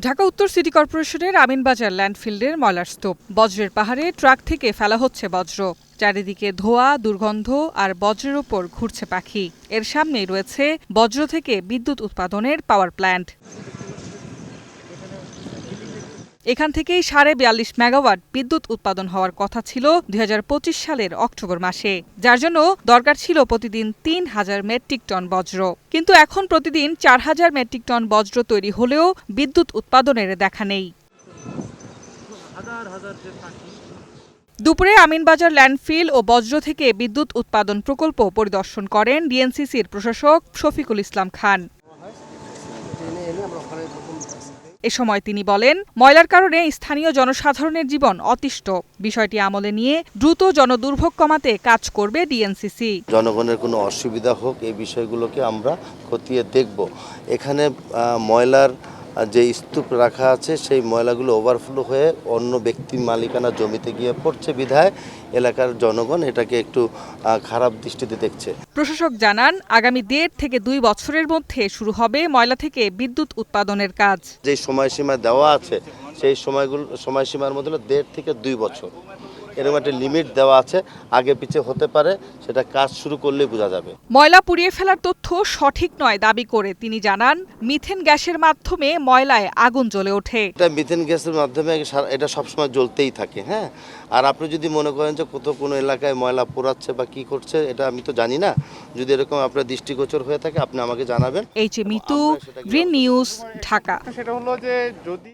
ঢাকা উত্তর সিটি কর্পোরেশনের আমিনবাজার ল্যান্ডফিল্ডের ময়লার স্তূপ। বজ্রের পাহাড়ে ট্রাক থেকে ফেলা হচ্ছে বজ্র। চারিদিকে ধোঁয়া, দুর্গন্ধ আর বজ্রের ওপর ঘুরছে পাখি। এর সামনেই রয়েছে বজ্র থেকে বিদ্যুৎ উৎপাদনের পাওয়ার প্ল্যান্ট। এখান থেকেই ৪২.৫ মেগাওয়াট বিদ্যুৎ উৎপাদন হওয়ার কথা ছিল ২০২৫ সালের অক্টোবর মাসে, যার জন্য দরকার ছিল প্রতিদিন ৩,০০০ মেট্রিক টন বজ্র। কিন্তু এখন প্রতিদিন ৪,০০০ মেট্রিক টন বজ্র তৈরি হলেও বিদ্যুৎ উৎপাদনের দেখা নেই। দুপুরে আমিনবাজার ল্যান্ডফিল ও বজ্র থেকে বিদ্যুৎ উৎপাদন প্রকল্প পরিদর্শন করেন ডিএনসিসির প্রশাসক শফিকুল ইসলাম খান। এ সময় তিনি বলেন, ময়লার কারণে স্থানীয় জনসাধারণের জীবন অতিষ্ঠ। বিষয়টি আমলে নিয়ে দ্রুত জনদুর্ভোগ কমাতে কাজ করবে ডিএনসিসি। জনগণের কোনো অসুবিধা হোক, এই বিষয়গুলোকে আমরা খতিয়ে দেখব। এখানে ময়লার যে স্তূপ রাখা আছে, সেই ময়লাগুলো ওভারফ্লো হয়ে অন্য ব্যক্তির মালিকানা জমিতে গিয়ে পড়ছে বিধায় এলাকার জনগণ এটাকে একটু খারাপ দৃষ্টিতে দেখছে। প্রশাসক জানান, আগামী ১.৫ থেকে ২ বছরের মধ্যে শুরু হবে ময়লা থেকে বিদ্যুৎ উৎপাদনের কাজ। যে সময়সীমা দেওয়া আছে, সেই সময়সীমার মধ্যে ১.৫ থেকে ২ বছর এরকম একটা লিমিট দেওয়া আছে। আগে পিছে হতে পারে, সেটা কাজ শুরু করলেই বোঝা যাবে। ময়লা পুড়িয়ে ফেলার তথ্য সঠিক নয় দাবি করে তিনি জানান, মিথেন গ্যাসের মাধ্যমে ময়লায় আগুন জ্বলে ওঠে। এটা মিথেন গ্যাসের মাধ্যমে এটা সবসময় জ্বলতেই থাকে। হ্যাঁ, আর আপনি যদি মনে করেন যে কোনো এলাকায় ময়লা পোড়াচ্ছে বা কি করছে, এটা আমি তো জানি না। যদি এরকম আপনার দৃষ্টিগোচর হয়ে থাকে, আপনি আমাকে জানাবেন। H A Mitu, green news, Dhaka. সেটা হলো যে যদি